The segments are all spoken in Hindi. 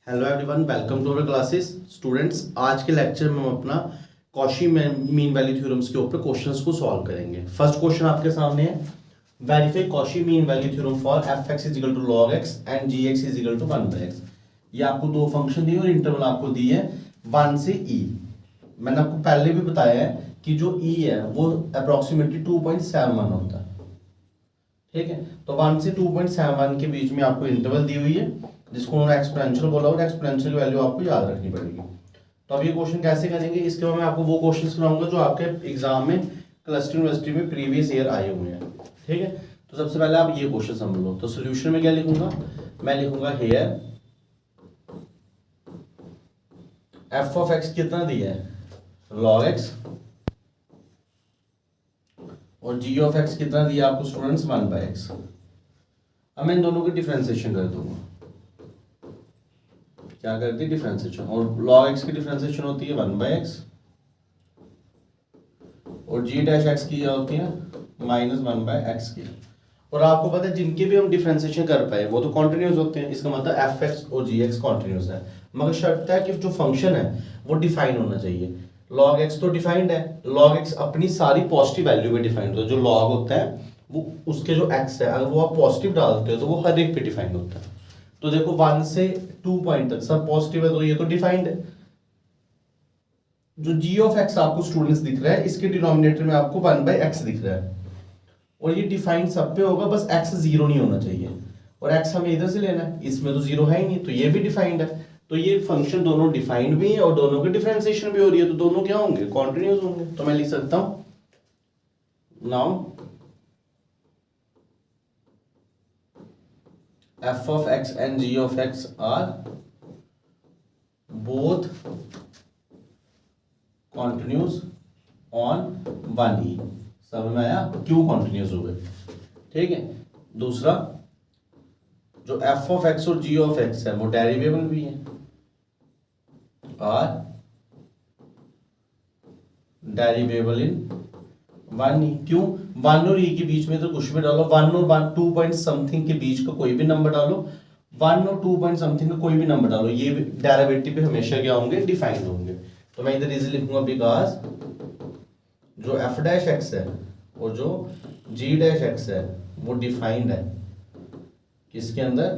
Hello everyone, welcome to our classes. Students, आज के लेक्चर में हम अपना कॉशी मीन वैल्यू थ्योरम्स के ऊपर क्वेश्चंस को सॉल्व करेंगे। फर्स्ट क्वेश्चन आपके सामने है, verify Cauchy mean value theorem for f x is equal to log x and ji x is equal to 1/x। ये आपको दो फंक्शन दिए और इंटरवल आपको दी है 1 से e। मैंने आपको पहले भी बताया है कि जो e है वो अप्रोक्सीमेटली 2.71 होता है। ठीक है, तो 1 से 2.71 के बीच में आपको इंटरवल दी हुई है जिसको उन्होंने एक्सपोनेंशियल बोला और एक्सपोनेंशियल की वैल्यू आपको याद रखनी पड़ेगी। तो अब ये क्वेश्चन कैसे करेंगे, इसके बाद मैं आपको वो क्वेश्चंस कराऊंगा जो आपके एग्जाम में क्लस्टर यूनिवर्सिटी में प्रीवियस ईयर आए हुए हैं। ठीक है, तो सबसे पहले आप ये क्वेश्चन समझ लो। तो सोल्यूशन में क्या लिखूंगा, मैं लिखूंगा हेयर एफ ऑफ एक्स कितना दिया है लॉग एक्स और जी ऑफ एक्स कितना दिया आपको स्टूडेंट्स 1/x। अब मैं इन दोनों की डिफरेंशिएशन कर दूंगा। क्या करती है डिफरेंशिएशन, और log x की डिफरेंशिएशन होती है 1/x और g डैश x की होती है -1/x की। और आपको पता है जिनके भी हम डिफरेंशिएशन कर पाए वो तो कॉन्टिन्यूस होते हैं, इसका मतलब f(x) और g(x) कॉन्टिन्यूस है, मगर शर्त है कि जो फंक्शन है वो डिफाइन होना चाहिए। log x तो डिफाइंड है, log x अपनी सारी पॉजिटिव वैल्यू पे डिफाइंड होता है। जो log होता है वो उसके जो x है अगर वो आप पॉजिटिव डालते हो तो वो हर एक पे डिफाइंड होता है। तो देखो 1 से 2 पॉइंट तक सब पॉजिटिव है तो ये तो डिफाइंड है। जो g ऑफ x आपको स्टूडेंट्स दिख रहा है इसके डिनोमिनेटर में आपको 1/x दिख रहा है और ये डिफाइंड सब पे होगा, बस x 0 नहीं होना चाहिए और x हमें इधर से लेना है, इसमें तो 0 है ही नहीं तो ये भी डिफाइंड है। तो ये फंक्शन दोनों डिफाइंड भी है और दोनों की डिफरेंशिएशन भी हो रही है, तो दोनों क्या होंगे कॉन्टिन्यूस होंगे। तो मैं लिख सकता हूं now f of x and g of x are both continuous on 1e। समझ में आया क्यों कॉन्टिन्यूस हो गए। ठीक है, दूसरा जो f of x और g of x है वो डेरिवेबल भी है, आर डेरिवेबल इन 1e। क्यों 1 और e के बीच में तो कुछ भी डालो, 1 और 1 2 पॉइंट समथिंग के बीच का कोई भी नंबर डालो, 1 और 2 पॉइंट समथिंग का कोई भी नंबर डालो, ये डेरिवेटिव पे हमेशा क्या होंगे डिफाइंड होंगे। तो मैं इधर इजीली लिखूंगा बिकॉज जो f डैश x है और जो g डैश x है वो डिफाइंड है किसके अंदर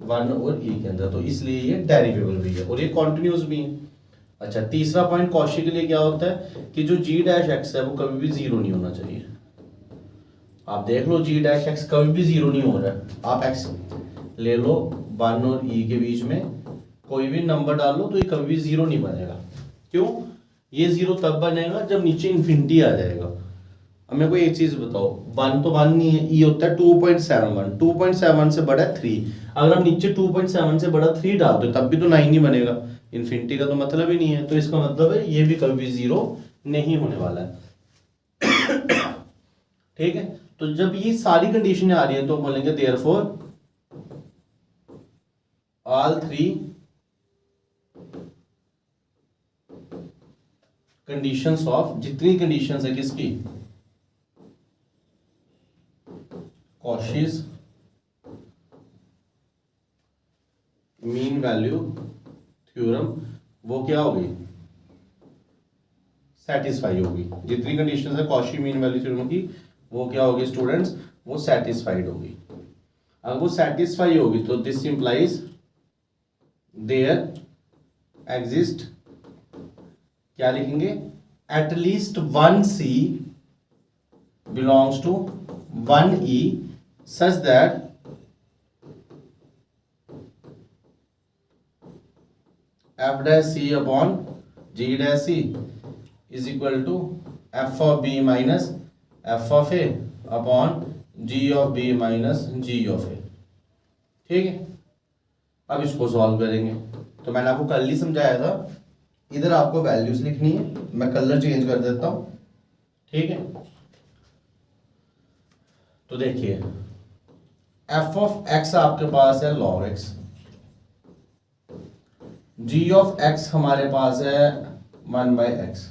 1 और e के अंदर, तो इसलिए ये डेरिवेबल भी है और ये कॉन्टिन्यूस भी है। अच्छा, तीसरा पॉइंट कॉशी के लिए क्या होता है कि जो g डैश x है वो कभी भी 0 नहीं होना चाहिए। आप देख लो g डैश x कभी भी 0 नहीं हो रहा है, आप x ले लो 1 और e के बीच में कोई भी नंबर डाल लो तो ये कभी भी 0 नहीं बनेगा। क्यों, ये 0 तब बनेगा जब नीचे इन्फिनिटी आ जाएगा। अब मेरे को एक चीज बताओ, 1 तो 1 नहीं है, e होता है 2.71, 2.7 से बड़ा 3, अगर हम नीचे 2.7 से बड़ा 3 डालते हो तब भी तो 9 नहीं बनेगा, इन्फिनिटी का तो मतलब ही नहीं है। तो इसका मतलब है ये भी कभी भी 0 नहीं होने वाला है। ठीक है, तो जब ये सारी कंडीशनें आ रही हैं तो बोलेंगे देयरफॉर ऑल 3 कंडीशंस ऑफ, जितनी कंडीशंस है किसकी कॉशीज मीन वैल्यू थ्योरम वो क्या होगी सेटिस्फाई होगी। जितनी कंडीशंस है कॉशी मीन वैल्यू थ्योरम की वो क्या होगी स्टूडेंट्स, वो सेटिस्फाइड होगी। अगर वो सेटिस्फाई होगी तो दिस इंप्लाइज देयर एग्जिस्ट, क्या लिखेंगे, at least 1c belongs to 1e such that f dash c upon g dash c is equal to f of b minus f of a upon g of b minus g of a। ठीक है, अब इसको सॉल्व करेंगे। तो मैंने आपको कल ही समझाया था, इधर आपको वैल्यूज लिखनी है, मैं कलर चेंज कर देता हूं। ठीक है, तो देखिए f of x आपके पास है log x, g of x हमारे पास है 1/x,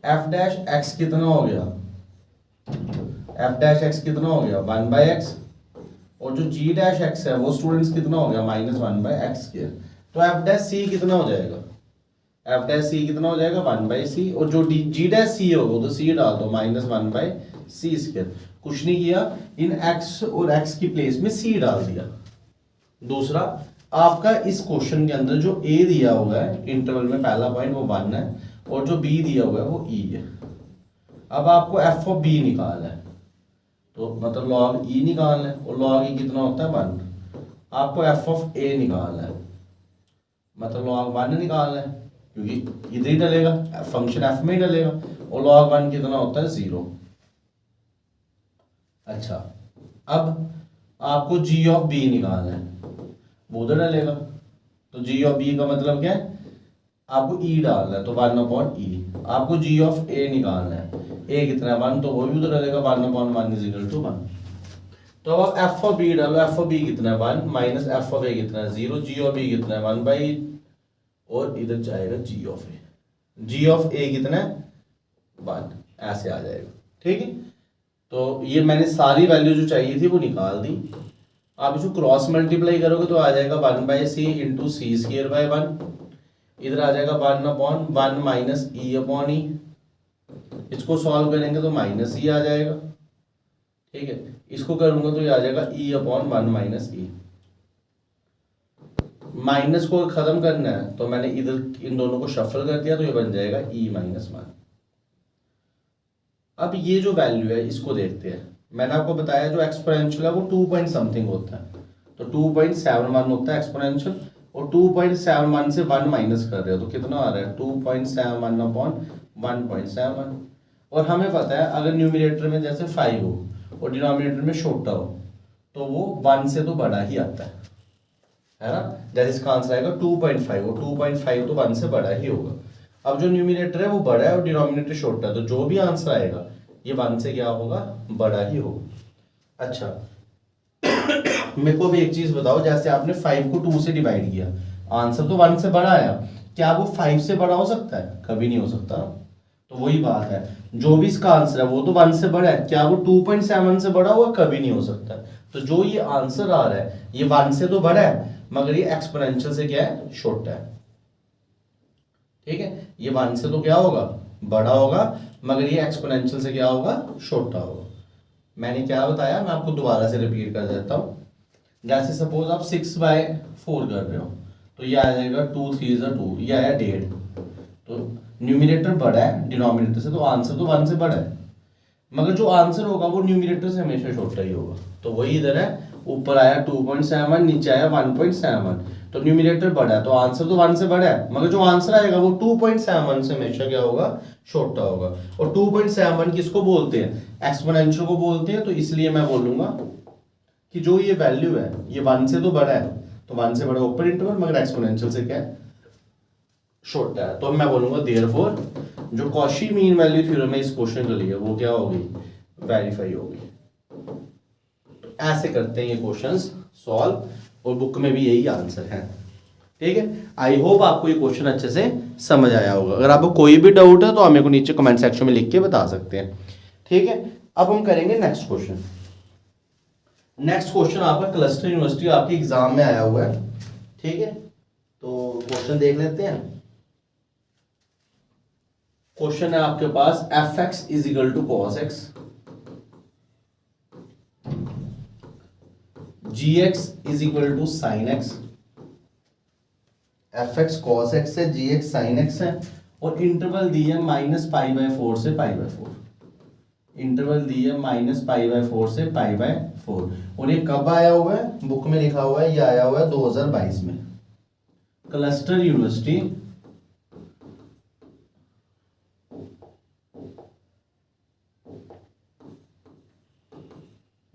f डैश x कितना हो गया, f डैश x कितना हो गया 1/x और जो जी डैश एक्स है वो स्टूडेंट्स कितना हो गया -1/x²। तो एफ डैश सी कितना हो जाएगा, एफ डैश सी कितना हो जाएगा 1/c, और जो जी डैश सी होगा तो सी डाल दो -1/c²। कुछ नहीं किया, इन x और x की प्लेस में c डाल दिया। दूसरा, आपका इस क्वेश्चन के अंदर जो a दिया हुआ है इंटरवल में पहला पॉइंट वो 1 है, और जो b दिया हुआ है वो e है। अब आपको f ऑफ b निकालना है, तो मतलब log e निकालना है, और log e कितना होता है 1। आपको f ऑफ a निकालना है, मतलब log 1 निकालना है, क्योंकि इधर ही डलेगा, फंक्शन f में ही डलेगा, और log 1 कितना होता है 0। अच्छा, अब आपको g ऑफ b निकालना है, वो उधर डलेगा, तो g ऑफ b का मतलब क्या है, आपको e डालना है, तो 1/e। आपको g ऑफ a निकालना है, a कितना है 1, तो वो भी उधर डलेगा 1/1 = 1। तो अब f ऑफ b डालो, f ऑफ b कितना है 1 माइनस f ऑफ a कितना है 0, g ऑफ b कितना है 1/e, और इधर जाएगा g of a, g of a कितना है 1, ऐसे आ जाएगा। ठीक है, तो ये मैंने सारी वैल्यू जो चाहिए थी वो निकाल दी। आप इसको क्रॉस मल्टीप्लाई करोगे तो आ जाएगा 1/c इंटू c²/1, इधर आ जाएगा 1/1 माइनस e/e। इसको सॉल्व करेंगे तो माइनस e आ जाएगा। ठीक है, इसको करूंगा तो ये आ जाएगा e/1 माइनस e। माइनस को खत्म करना है तो मैंने इधर इन दोनों को शफल कर दिया, तो ये बन जाएगा e-1। अब ये जो वैल्यू है इसको देखते हैं। मैंने आपको बताया जो एक्सपोनेंशियल है वो 2 पॉइंट समथिंग होता है, तो 2.71 होता है एक्सपोनेंशियल, और 2.71 से 1 माइनस कर रहे हो तो कितना आ रहा है 2.71/1.7। और हमें पता है अगर न्यूमरेटर में जैसे 5 हो और डिनोमिनेटर में छोटा हो तो वो 1 से तो बड़ा ही आता है ना। जैसे इसका आंसर आएगा 2.5, और 2.5 तो 1 से बड़ा ही होगा। अब जो न्यूमरेटर है वो बड़ा है और डिनोमिनेटर छोटा है, तो जो भी आंसर आएगा ये 1 से क्या होगा, बड़ा ही होगा। अच्छा, मेरे को भी एक चीज बताओ, जैसे आपने 5 को 2 से डिवाइड किया, आंसर तो 1 से बड़ा आया, क्या वो 5 से बड़ा हो सकता है, कभी नहीं हो सकता। तो वही बात है, जो भी इसका आंसर है वो तो 1 से बड़ा है, क्या वो 2.7 से बड़ा हुआ, कभी नहीं हो सकता। तो जो ये आंसर आ रहा है ये 1 से तो बड़ा है मगर ये एक्सपोनेंशियल से क्या है, छोटा है। ठीक है, ये 1 से तो क्या होगा, बड़ा होगा, मगर ये एक्सपोनेंशियल से क्या होगा, छोटा होगा। मैंने क्या बताया, मैं आपको दोबारा से रिपीट कर देता हूँ। जैसे सपोज आप 6/4 कर रहे हो तो ये आ जाएगा 2 3 2, ये आया 1.5। तो न्यूमरेटर बड़ा है डिनोमिनेटर से, तो आंसर तो 1 से बड़ा है, मगर जो आंसर होगा वो न्यूमरेटर से हमेशा छोटा ही होगा। तो वही इधर है, ऊपर आया 2.7, नीचे आया 1.7, तो न्यूमरेटर बड़ा है तो आंसर तो 1 से बड़ा है, मगर जो आंसर आएगा वो 2.7 से हमेशा क्या होगा, छोटा होगा। और 2.7 किसको बोलते हैं, एक्सपोनेंशियल को बोलते हैं। तो इसलिए मैं बोलूंगा कि जो ये वैल्यू है ये 1 से तो बड़ा है, तो 1 से बड़ा ऊपर इंटरवल, मगर एक्सपोनेंशियल से क्या है, छोटा है। तो मैं बोलूंगा देयरफॉर जो कॉशी मीन वैल्यू थ्योरम है इस क्वेश्चन के लिए वो क्या होगी, वेरीफाई होगी। तो ऐसे करते हैं ये क्वेश्चंस सॉल्व, और बुक में भी यही आंसर है। ठीक है, आई होप आपको ये क्वेश्चन अच्छे से समझ आया होगा। अगर आपको कोई भी डाउट है तो आप मेरे को नीचे कमेंट सेक्शन में लिख के बता सकते हैं। ठीक है, अब हम करेंगे नेक्स्ट क्वेश्चन। नेक्स्ट क्वेश्चन आपका क्लस्टर यूनिवर्सिटी आपके एग्जाम में आया हुआ है। ठीक है, तो क्वेश्चन देख लेते हैं। क्वेश्चन है आपके पास fx = cos x, gx = sin x। fx cos x है, gx sin x है, और इंटरवल दी है -π/4 से π/4। इंटरवल दी है -π/4 से π/4, और ये कब आया हुआ है, बुक में लिखा हुआ है ये आया हुआ है 2022 में। क्लस्टर यूनिवर्सिटी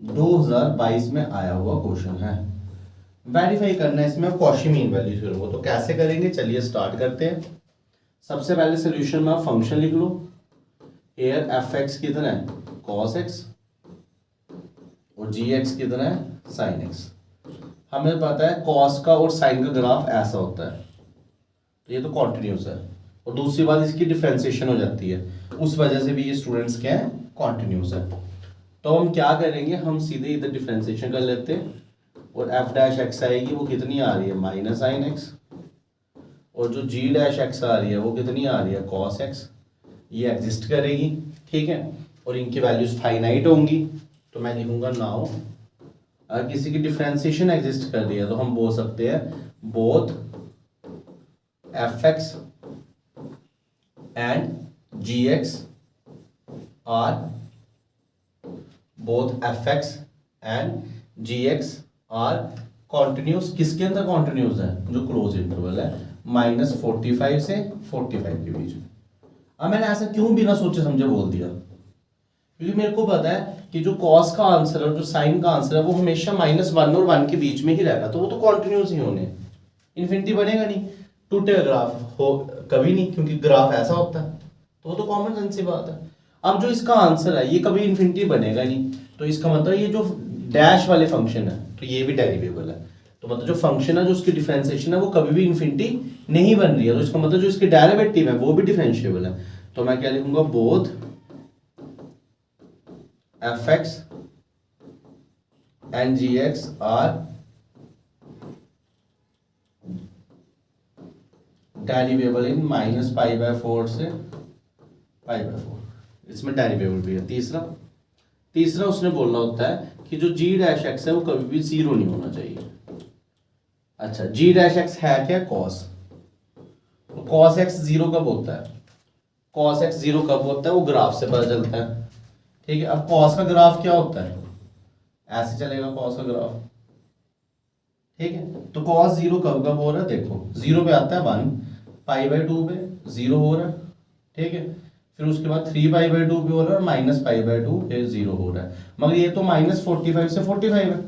2022 में आया हुआ क्वेश्चन है। वेरीफाई करना है इसमें कॉशी मीन वैल्यू थ्योरम को। तो कैसे करेंगे, चलिए स्टार्ट करते हैं। सबसे पहले सॉल्यूशन में आप फंक्शन लिख लो। एयर fx कितना है cos x, और gx कितना है sin x। हमें पता है cos का और sin का ग्राफ ऐसा होता है, तो ये तो कॉन्टिन्यूस है। और दूसरी बात इसकी डिफरेंशिएशन हो जाती है, उस वजह से भी ये स्टूडेंट्स क्या है, कॉन्टिन्यूस है। तो हम क्या करेंगे, हम सीधे इधर डिफ्रेंसिएशन कर लेते हैं और एफ डैश एक्स आएगी वो कितनी आ रही है माइनस साइन एक्स, और जो जी डैश एक्स आ रही है वो कितनी आ रही है कॉस एक्स, ये एग्जिस्ट करेगी, ठीक है, और इनकी वैल्यूज फाइनाइट होंगी। तो मैं लिखूंगा नाउ अगर किसी की डिफ्रेंसिएशन एग्जिस्ट कर रही है तो हम बोल सकते हैं both F x and ji x are, both F x and ji x are continuous. किसके अंदर कॉन्टिन्यूस है, जो क्लोज इंटरवल है -45 से 45 के बीच में। अब मैंने ऐसा क्यों बिना सोचे समझे बोल दिया, क्योंकि मेरे को पता है कि जो कॉस का आंसर है और जो साइन का आंसर है वो हमेशा -1 और 1 के बीच में ही रहेगा, तो वो तो कॉन्टिन्यूस ही होने, इन्फिनिटी बनेगा नहीं, टूटेगा ग्राफ हो कभी नहीं, क्योंकि ग्राफ ऐसा होता है, तो वो तो कॉमन सेंस की बात है। अब जो इसका आंसर है ये कभी इन्फिनिटी बनेगा नहीं, तो इसका मतलब ये जो डैश वाले फंक्शन है तो ये भी डेरिवेबल है, तो मतलब जो फंक्शन है जो उसकी डिफरेंशिएशन है वो कभी भी इन्फिनिटी नहीं बन रही है, तो इसका मतलब जो इसके डेरिवेटिव है वो भी डिफरेंशिएबल है। तो मैं क्या लिखूंगा, both F x and ji x are derivable in -π/4 से π/4, इसमें डेरिवेबल भी है। तीसरा उसने बोलना होता है कि जो जी डैश एक्स है वो कभी भी 0 नहीं होना चाहिए। अच्छा, जी डैश एक्स है क्या कॉस, तो कॉस एक्स 0 कब होता है, कॉस एक्स 0 कब होता है वो ग्राफ से पता चलता है, ठीक है। अब कॉस का ग्राफ क्या होता है, ऐसे चलेगा कॉस का ग्राफ, ठीक है। तो कॉस 0 कब कब हो रहा है, देखो 0 पे आता है 1, π/2 पे 0 हो रहा है, ठीक है, फिर उसके बाद 3π/2 पे हो रहा है और -π/2 पे 0 हो रहा है, मगर ये तो -45 से 45 है,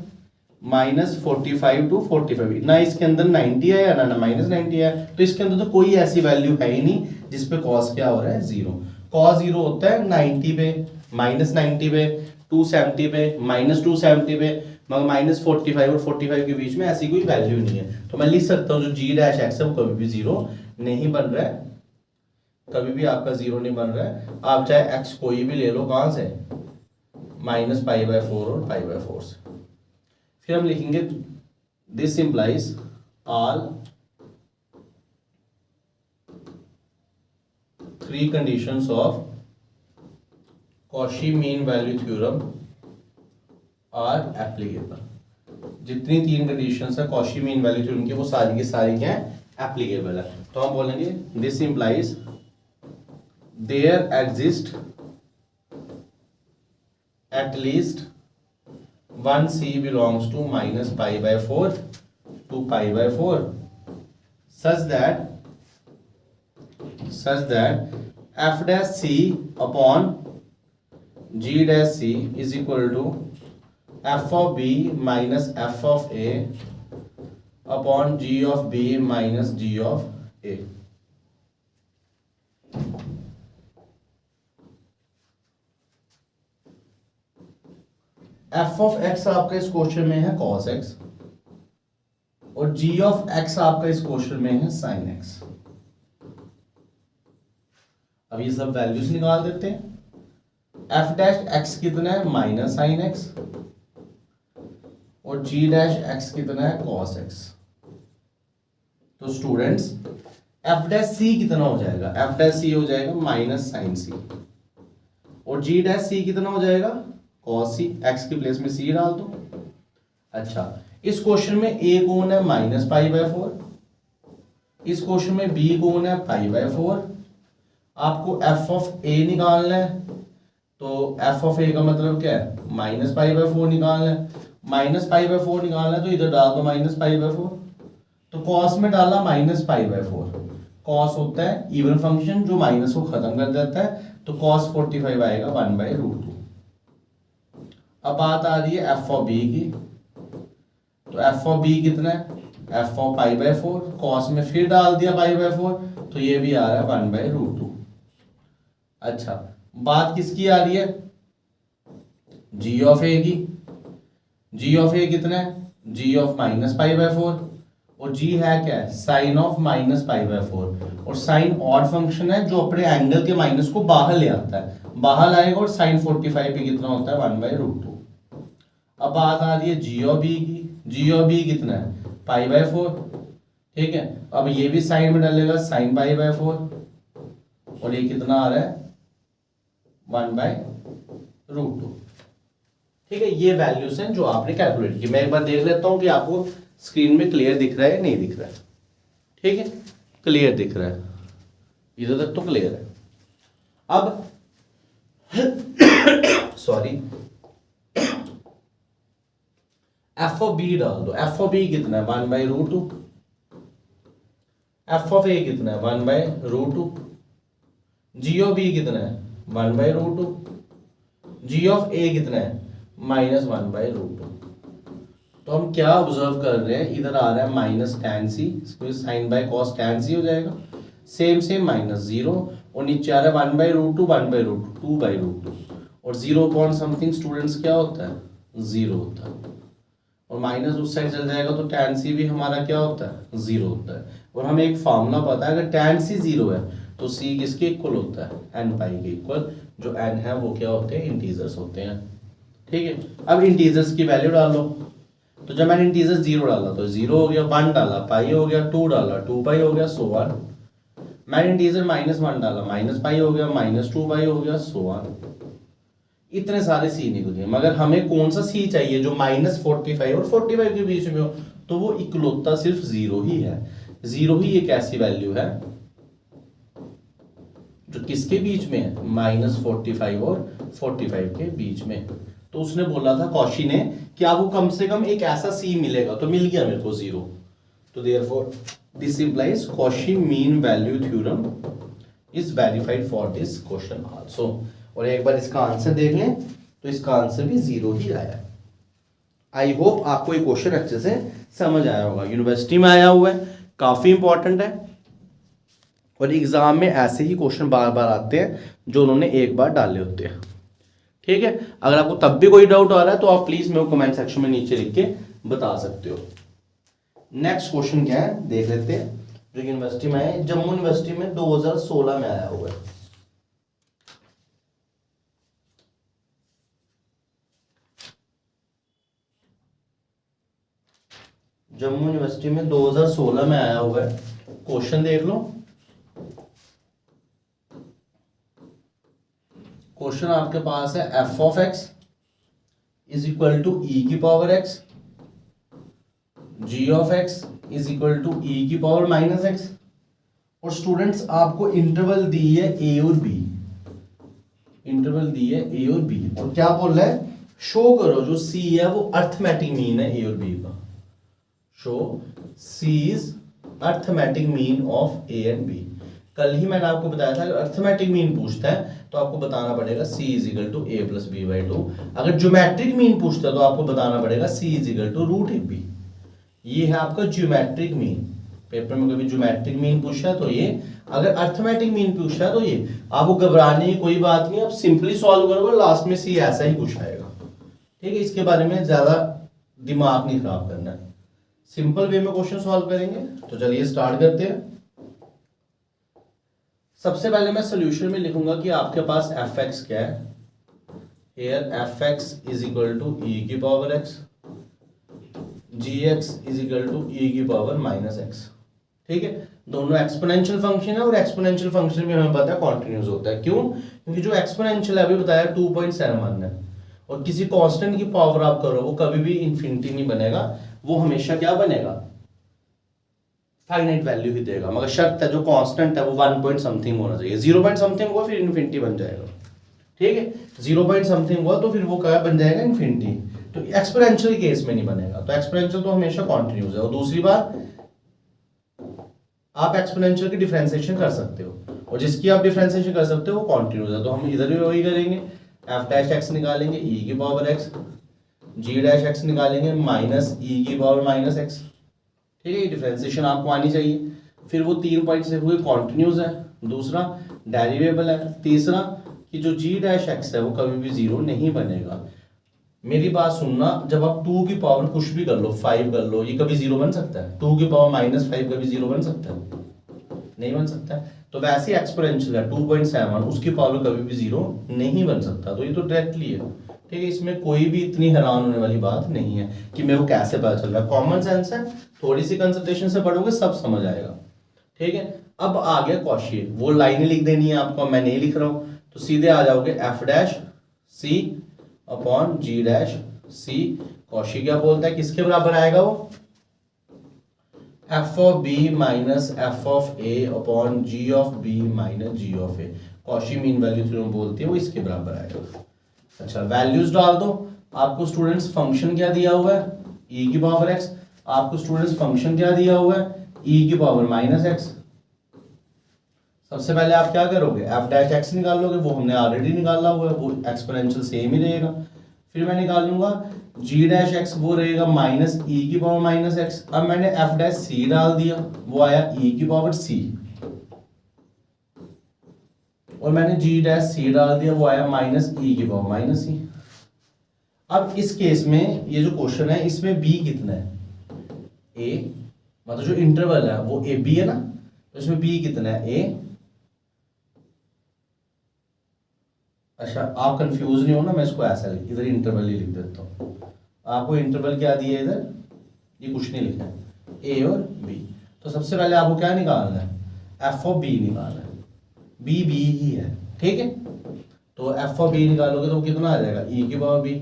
-45 to 45, ना इसके अंदर 90 है ना -90 है, तो इसके अंदर तो कोई ऐसी वैल्यू है ही नहीं जिसपे कॉस क्या हो रहा है 0। कॉस 0 होता है 90 पे, -90 पे, 270 पे, -270 पे, मगर -45 और 45 के बीच में ऐसी कोई वैल्यू नहीं है। तो मैं लिख सकता हूँ जो जी डैश एक्स है वो कभी भी 0 नहीं बन रहा है, कभी भी आपका 0 नहीं बन रहा है। आप चाहे एक्स कोई भी ले लो, कहां से, -π/4 और π/4 से। फिर हम लिखेंगे this implies all 3 conditions of Cauchy mean value theorem are applicable. जितनी 3 कंडीशंस है कॉशी मीन वैल्यू थ्योरम की वो सारी की सारी क्या है, एप्लीकेबल है। तो हम बोलेंगे this implies there exist at least one c belongs to -π/4 to π/4 such that f dash c upon g dash c is equal to f of b minus f of a upon g of b minus g of a। F of x आपका इस क्वेश्चन में है कॉस एक्स और जी ऑफ एक्स आपका इस क्वेश्चन में है साइन एक्स। अब ये सब वैल्यूज निकाल देते हैं। एफ डैश एक्स कितना है माइनस साइन एक्स और जी डैश एक्स कितना है कॉस एक्स। तो स्टूडेंट्स एफ डैश सी कितना हो जाएगा, एफ डैश सी हो जाएगा माइनस साइन सी और जी डैश सी कितना हो जाएगा कॉस सी, एक्स की प्लेस में सी डाल दो। अच्छा, इस क्वेश्चन में ए कौन है -π/4, इस क्वेश्चन में बी कौन है π/4। आपको एफ ऑफ ए निकालना है, तो एफ ऑफ ए का मतलब क्या है -π/4 निकालना है, -π/4 निकालना है तो इधर डाल दो -π/4, तो कॉस में डाला -π/4। कॉस होता है इवन फंक्शन जो माइनस को खत्म कर देता है, तो कॉस 45 आएगा 1/√2। अब बात आ रही है एफ ऑफ बी की, तो एफ ऑफ बी कितना है एफ ऑफ π/4, कॉस में फिर डाल दिया π/4 तो ये भी आ रहा है 1/√2। अच्छा, बात किसकी आ रही है जी ऑफ ए की, जी ऑफ ए कितना है जी ऑफ -π/4 और g है क्या है, sine of minus pi by 4, और साइन ऑड फंक्शन है जो अपने एंगल के माइनस को बाहर ले आता है, बाहर आएगा, और साइन 45 भी कितना होता है 1/√2। अब बात आ रही है जी ऑफ बी की, जी ऑफ बी कितना है पाई बाय 4, ठीक है। अब ये भी साइन में डालेगा साइन पाई बाय 4, और ये कितना आ रहा है 1/√2, ठीक है। ये वैल्यूज हैं जो आपने कैलकुलेट की। मैं एक बार देख लेता हूं कि आपको स्क्रीन में क्लियर दिख रहा है या नहीं दिख रहा है, ठीक है। क्लियर दिख रहा है, इधर तक तो क्लियर है। अब सॉरी, एफ ऑफ बी डाल दो। एफ ऑफ बी कितना है 1/√2, एफ ऑफ ए कितना है 1/√2, जी ऑफ बी कितना है 1/√2, जी ऑफ ए कितना है -1/√2। तो हम क्या ऑब्जर्व कर रहे हैं, इधर आ रहा है minus tan c, sine by cos tan c हो जाएगा, सेम -0, और नीचे आ रहा है 1/√2 1/√2 2/√2, और 0 अपॉन समथिंग स्टूडेंट्स क्या होता है 0 होता है, और माइनस उस साइड चल जाएगा तो tan c भी हमारा क्या होता है 0 होता है। और हमें एक फार्मूला पता है, अगर tan c 0 है तो c किसके इक्वल होता है n पाई के इक्वल, जो n है वो क्या होते हैं इंटीजर्स होते हैं, ठीक है। अब इंटीजर्स की वैल्यू डालो, तो जब मैंने इंटीजर्स 0 डाला तो 0 हो गया, 1 डाला पाई हो गया, 2 डाला 2 पाई हो गया, सो ऑन। मैंने इंटीजर -1 डाला माइनस पाई हो गया, -2 पाई हो गया, सो ऑन। इतने सारे सी निकल गए, मगर हमें कौन सा सी चाहिए जो -45 और 45 के बीच में हो, तो वो इकलौता सिर्फ 0 ही है। 0 ही एक ऐसी वैल्यू है जो किसके बीच में है -45 और 45 के बीच में। तो उसने बोला था कॉशी ने कि आपको कम से कम एक ऐसा सी मिलेगा, तो मिल गया मेरे को 0। तो therefore this implies Cauchy mean value theorem is verified for this question also. और एक बार इसका आंसर देख लें तो इसका आंसर भी 0 ही आया। आई होप आपको ये क्वेश्चन अच्छे से समझ आया होगा, यूनिवर्सिटी में आया हुआ है, काफी इंपॉर्टेंट है, और एग्जाम में ऐसे ही क्वेश्चन बार बार आते हैं जो उन्होंने एक बार डाले होते हैं, ठीक है। अगर आपको तब भी कोई डाउट आ रहा है तो आप प्लीज मेरे को कमेंट सेक्शन में नीचे लिख के बता सकते हो। नेक्स्ट क्वेश्चन क्या है देख लेते हैं, जो यूनिवर्सिटी में है, जम्मू यूनिवर्सिटी में 2016 में आया हुआ है। जम्मू यूनिवर्सिटी में 2016 में आया हुआ है, क्वेश्चन देख लो। क्वेश्चन आपके पास है f of x is equal to e की power x, g of x is equal to e की पावर -x, और स्टूडेंट्स आपको इंटरवल दी है a और b, इंटरवल दी है a और b, और क्या बोल रहा है शो करो जो c है वो अर्थमेटिक मीन है a और b का, show c is arithmetic mean of a and b। कल ही मैंने आपको बताया था अगर अर्थमेटिक मीन पूछता है तो आपको बताना पड़ेगा c is equal to a plus b by 2। अगर ज्योमेट्रिक मीन पूछता है तो आपको बताना पड़ेगा c is equal to √ab। ये है आपका ज्योमेट्रिक मीन। पेपर में कभी ज्योमेट्रिक मीन पूछा है तो ये, अगर अर्थमेटिक मीन पूछा है तो ये। आपको घबराने की कोई बात नहीं, आप सिंपली सॉल्व करोगे, लास्ट में c ऐसा ही कुछ आएगा, ठीक है। इसके बारे में ज्यादा दिमाग नहीं खराब करना है, सिंपल वे में क्वेश्चन सॉल्व करेंगे। तो चलिए स्टार्ट करते हैं। सबसे पहले मैं सॉल्यूशन में लिखूंगा कि आपके पास fx क्या है, here fx is equal to e की power x, gx is equal to e की पावर -x, ठीक है। दोनों एक्सपोनेंशियल फंक्शन है, और एक्सपोनेंशियल फंक्शन में हमें पता है कॉन्टिन्यूस होता है। क्यों? क्योंकि जो एक्सपोनेंशियल है अभी बताया 2.71 है, और किसी कांस्टेंट की पावर आप करो वो कभी भी इन्फिनिटी नहीं बनेगा, वो हमेशा क्या बनेगा फाइनाइट वैल्यू ही देगा, मगर शर्त है जो कांस्टेंट है वो 1 पॉइंट समथिंग होना चाहिए। 0 पॉइंट समथिंग हुआ फिर इन्फिनिटी बन जाएगा, ठीक है। 0 पॉइंट समथिंग हुआ तो फिर वो क्या बन जाएगा इन्फिनिटी। तो एक्सपोनेंशियल केस में नहीं बनेगा, तो एक्सपोनेंशियल तो हमेशा कॉन्टिन्यूस है। और दूसरी बात, आप एक्सपोनेंशियल की डिफरेंशिएशन कर सकते हो, और जिसकी आप डिफरेंशिएशन कर सकते हो वो कॉन्टिन्यूस है। तो हम इधर भी वही करेंगे, एफ डैश एक्स निकालेंगे e की power x, g dash x निकालेंगे -e की पावर -x, ठीक है। ये डिफरेंशिएशन आपको आनी चाहिए। फिर वो 3 पॉइंट से हुए कॉन्टिन्यूस है, दूसरा डेरिवेबल है, तीसरा कि जो g डैश एक्स है वो कभी भी 0 नहीं बनेगा। मेरी बात सुनना, जब आप 2 की पावर कुछ भी कर लो, 5 कर लो, ये कभी 0 बन सकता है? 2 की पावर -5 कभी 0 बन सकता है? नहीं बन सकता है। तो वैसे एक्सपोनेंशियल है 2.7, उसकी पावर कभी भी 0 नहीं बन सकता। तो ये तो डायरेक्टली है, ठीक है, इसमें कोई भी इतनी हैरान होने वाली बात नहीं है कि मेरे को कैसे पता चल रहा है। कॉमन सेंस है, थोड़ी सी कंसंट्रेशन से पढ़ोगे सब समझ आएगा, ठीक है। अब आ गया कॉशी, वो लाइनें लिख देनी है आपको, मैं नहीं लिख रहा हूं, तो सीधे आ जाओगे f dash c upon g dash c. Cauchy क्या बोलता है, किसके बराबर आएगा वो? F of b minus f of a upon g of b minus g of a. Cauchy mean value theorem बोलती है, वो इसके बराबर आएगा। अच्छा, वैल्यूज डाल दो। आपको स्टूडेंट्स फंक्शन क्या दिया हुआ है? e की पावर x। आपको स्टूडेंट्स फंक्शन क्या दिया हुआ है? e की पावर -x। सबसे पहले आप क्या करोगे? एफ डैश एक्स निकाल लोगे, वो हमने ऑलरेडी निकाला हुआ है, वो एक्सपोनेंशियल सेम ही रहेगा। फिर मैं निकालूंगा जी डैश एक्स, वो रहेगा -e की पावर -x। अब मैंने एफ डैश सी डाल दिया, वो आया e की पावर c, और मैंने जी डैश सी डाल दिया, वो आया -e की पावर -c। अब इस केस में ये जो क्वेश्चन है, इसमें b कितना है? a, मतलब जो इंटरवल है वो ए बी है ना, तो इसमें b कितना है? a। अच्छा, आप कंफ्यूज नहीं हो ना, मैं इसको ऐसा इधर इंटरवल ही लिख देता हूँ। आपको इंटरवल क्या दिया है इधर? ये कुछ नहीं लिखा है, a और b। तो सबसे पहले आपको क्या निकालना है? f ऑफ b निकालना है, b ही है, ठीक है। तो f ऑफ b निकालोगे तो कितना आ जाएगा? e की पावर b।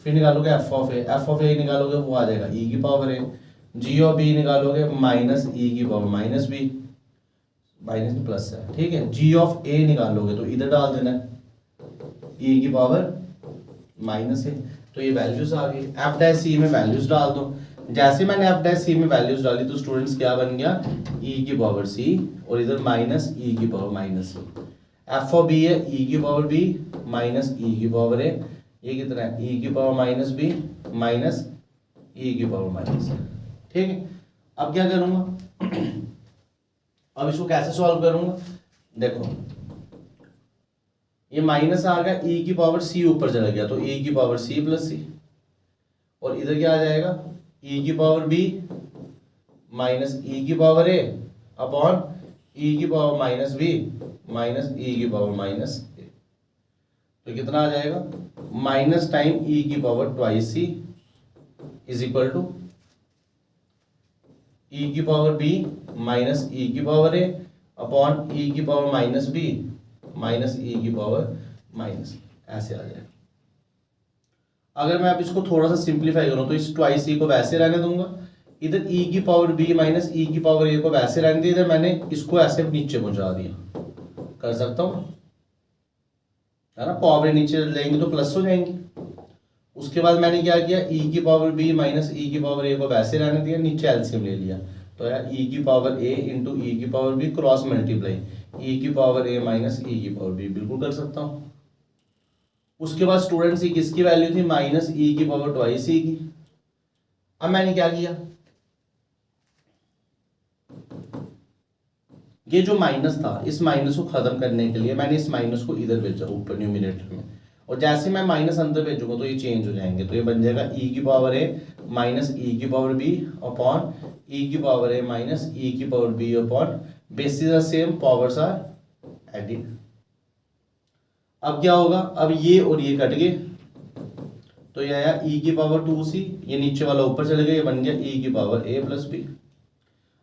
फिर निकालोगे f ऑफ a निकालोगे, वो आ जाएगा e की power a। g of b निकालोगे -e की पावर -b, माइनस में प्लस है, ठीक है। g ऑफ a निकालोगे तो इधर डाल देना है e की पावर -a। तो ये वैल्यूज आ गई। f डैश c में वैल्यूज डाल दो। जैसे मैंने f डैश c में वैल्यूज डाली तो स्टूडेंट्स क्या बन गया? e की पावर c, और इधर -e की power -c। f of b है e की पावर b -e की पावर a, ये कितना है? e की पावर -b -e की पावर -a, ठीक है। अब क्या करूंगा? अब इसको कैसे सॉल्व करूंगा? देखो, ये माइनस आ गया, e की पावर c ऊपर चला गया, तो e की पावर c प्लस c, और इधर क्या आ जाएगा? e की पावर b माइनस e की पावर a अपॉन e की पावर -b माइनस e की पावर -a। तो कितना आ जाएगा? माइनस टाइम e की power twice c is equal to e की पावर b माइनस e की पावर a अपॉन e की पावर -b माइनस e की पावर माइनस, ऐसे आ जाएगा। अगर मैं अब इसको थोड़ा सा सिंप्लीफाई करूं तो इस ट्वाइस e को वैसे रहने दूंगा, इधर e की पावर b माइनस e की पावर a को वैसे रहने दिया, इधर मैंने इसको ऐसे नीचे पहुंचा दिया। कर सकता हूं, है ना? पावर नीचे लेंगे तो प्लस हो जाएंगे। उसके बाद मैंने क्या किया? e की पावर b माइनस e की पावर a को वैसे रहने दिया, नीचे एलसीएम ले लिया, तो यार e की पावर a इंटू e की power b cross multiply e की पावर a माइनस e की पावर b, बिल्कुल कर सकता हूँ। उसके बाद स्टूडेंट्स की किसकी वैल्यू थी? माइनस e की पावर ट्वाइस e की। अब मैंने क्या किया? ये जो माइनस था, इस माइनस को खत्म करने के लिए मैंने इस माइनस को इधर भेजा ऊपर न्यूमिनेटर में, और जैसे मैं माइनस अंदर भेजूंगा तो ये चेंज हो जाएंगे, तो ये बन जाएगा e की पावर a माइनस e की पावर b अपॉन e की पावर a माइनस e की power b upon bases are same, powers are added. अब क्या होगा? अब ये और ये कट गए, तो ये आया e की पावर 2c, ये नीचे वाला ऊपर चले गया, ये बन गया e की पावर a प्लस b।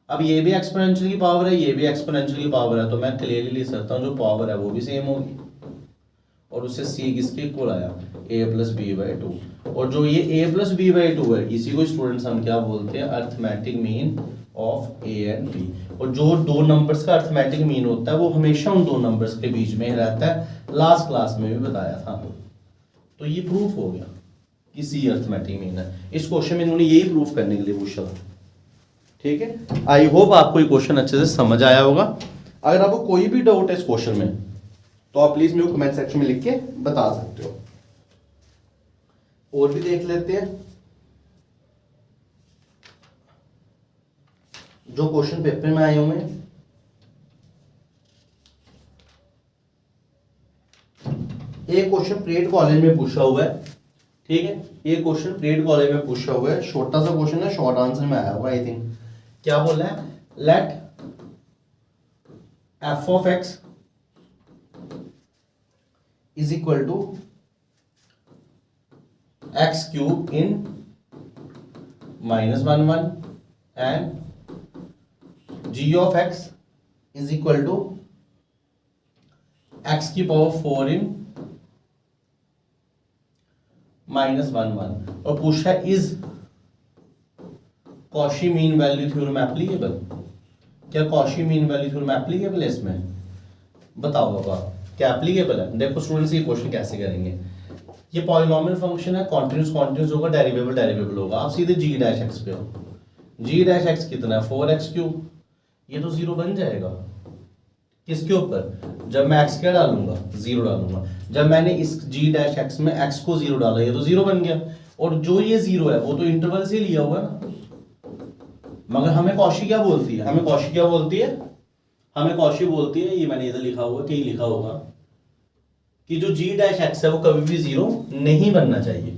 अब ये भी एक्सपोनेंशियल की पावर है, ये भी एक्सपोनेंशियल की पावर है, तो मैं क्लियरली लिख सकता हूँ जो पावर है वो भी सेम होगी, और उससे c किसके इक्वल आया? a plus B by 2। और जो ये a प्लस बी बाई 2 है, इसी को स्टूडेंट्स हम क्या बोलते हैं? Arithmetic mean of a and b। और जो दो नंबर्स का अर्थमेटिक मीन होता है वो हमेशा उन दो नंबर्स के बीच में ही रहता है, लास्ट क्लास में भी बताया था। तो ये प्रूफ हो गया कि c अर्थमेटिक मीन है। इस क्वेश्चन में इन्होंने यही प्रूफ करने के लिए पूछा था, ठीक है। आई होप आपको ये क्वेश्चन अच्छे से समझ आया होगा। अगर आपको कोई भी डाउट है इस क्वेश्चन में तो आप प्लीज मेरे को कमेंट सेक्शन में लिख के बता सकते हो। और भी देख लेते हैं जो क्वेश्चन पेपर में आए हुए हैं। एक क्वेश्चन प्रेट कॉलेज में पूछा हुआ है, ठीक है, ये क्वेश्चन पीरियड कॉलेज में पूछा हुआ है, छोटा सा क्वेश्चन है, शॉर्ट आंसर में आया हुआ आई थिंक। क्या बोला है, let F of X is equal to X cube in -1 and g of x is equal to x की पावर 4 इन -1 और पूछा है is Cauchy mean value theorem applicable. क्या Cauchy mean value theorem applicable है इसमें, बताओ बाबा क्या एप्लीकेबल है। देखो स्टूडेंट्स ये क्वेश्चन कैसे करेंगे, ये पॉलिनोमियल फंक्शन है, कॉन्टिन्यूस होगा, डेरिवेबल होगा, आप सीधे g डैश x पे हो। g डैश x कितना है 4x क्यूब, ये तो 0 बन जाएगा किसके ऊपर, जब मैं x क्या डालूंगा 0 डालूंगा। जब मैंने इस g डैश x में x को 0 डाला ये तो 0 बन गया, और जो ये 0 है वो तो इंटरवल से लिया हुआ ना। मगर हमें कॉशी क्या बोलती है, हमें कॉशी बोलती है, ये मैंने इधर लिखा हुआ, कहीं लिखा होगा कि जो g डैश x है वो कभी भी 0 नहीं बनना चाहिए।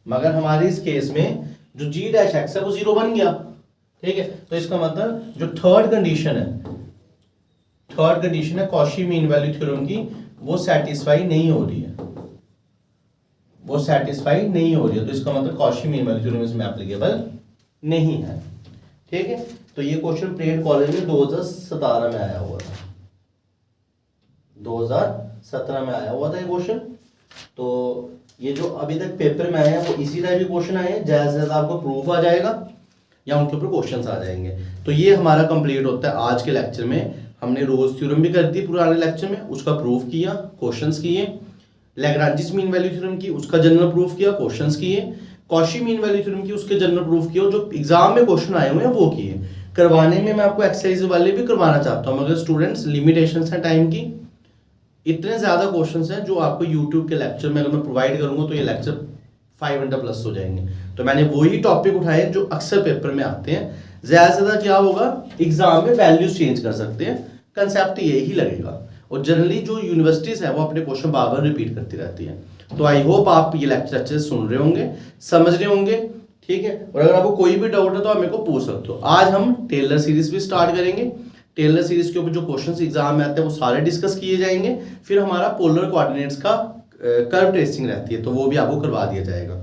मगर हमारे इस केस में जो g डैश x है वो 0 बन गया, ठीक है। तो इसका मतलब जो थर्ड कंडीशन है कॉशी मीन वैल्यू थ्योरम की, वो सेटिस्फाई नहीं हो रही है, तो इसका मतलब कॉशी मीन वैल्यू थ्योरम इसमें एप्लीकेबल नहीं है, ठीक है। तो ये क्वेश्चन पीरियड कॉलेज में 2017 में आया हुआ था, 2017 में आया हुआ था ये क्वेश्चन। तो ये जो अभी तक पेपर में आए हैं वो इसी टाइप के क्वेश्चन आए हैं, जैसे जैसे आपको प्रूफ आ जाएगा या उनके ऊपर क्वेश्चंस आ जाएंगे। तो ये हमारा कंप्लीट होता है आज के लेक्चर में। हमने रोज थ्योरम भी कर दी पुराने लेक्चर में, उसका प्रूफ किया, क्वेश्चंस किए। लैग्रांजिस मीन वैल्यू थ्योरम की, उसका जनरल प्रूफ किया, क्वेश्चंस किए। कॉशी मीन वैल्यू थ्योरम की, उसके जनरल प्रूफ किए, और जो एग्जाम में क्वेश्चन आए हुए हैं वो किए। करवाने में मैं आपको एक्सरसाइज वाले भी करवाना चाहता हूँ, मगर स्टूडेंट्स लिमिटेशंस है टाइम की, इतने ज्यादा क्वेश्चंस हैं जो आपको यूट्यूब के लेक्चर में अगर मैं प्रोवाइड करूंगा तो ये लेक्चर 500 प्लस हो जाएंगे। तो मैंने वही टॉपिक उठाए जो अक्सर पेपर में आते हैं। ज्यादा से ज्यादा क्या होगा, एग्जाम में वैल्यूज चेंज कर सकते हैं, कंसेप्ट यही लगेगा। और जनरली जो यूनिवर्सिटीज है वो अपने क्वेश्चन बार बार रिपीट करती रहती है। तो आई होप आप ये लेक्चर अच्छे से सुन रहे होंगे, समझ रहे होंगे, ठीक है। और अगर आपको कोई भी डाउट है तो आप मेरे को पूछ सकते हो। आज हम टेलर सीरीज भी स्टार्ट करेंगे, टेलर सीरीज के ऊपर जो क्वेश्चंस एग्जाम में आते हैं वो सारे डिस्कस किए जाएंगे। फिर हमारा पोलर कोऑर्डिनेट्स का कर्व ट्रेसिंग रहती है तो वो भी आपको करवा दिया जाएगा।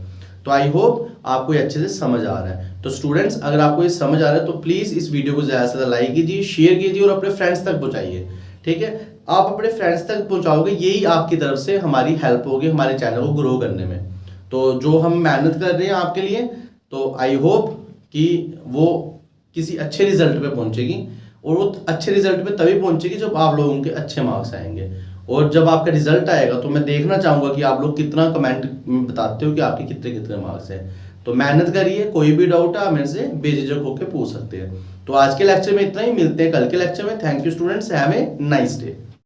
तो आई होप आपको ये अच्छे से समझ आ रहा है। तो स्टूडेंट्स अगर आपको ये समझ आ रहा है तो प्लीज इस वीडियो को ज्यादा से ज्यादा लाइक कीजिए, शेयर कीजिए और अपने फ्रेंड्स तक पहुंचाइए, ठीक है। आप अपने फ्रेंड्स तक पहुंचाओगे, यही आपकी तरफ से हमारी हेल्प होगी हमारे चैनल को ग्रो करने में। तो जो हम मेहनत कर रहे हैं आपके लिए, तो आई होप कि वो किसी अच्छे रिजल्ट पे पहुंचेगी, और वो अच्छे रिजल्ट पे तभी पहुंचेगी जब आप लोगों के अच्छे मार्क्स आएंगे। और जब आपका रिजल्ट आएगा तो मैं देखना चाहूंगा कि आप लोग कितना कमेंट में बताते हो कि आपके कितने कितने मार्क्स हैं। तो मेहनत करिए, कोई भी डाउट है आप मेरे से बेझिझक होकर पूछ सकते हैं। तो आज के लेक्चर में इतना ही, मिलते हैं कल के लेक्चर में। Thank you students, have a nice day.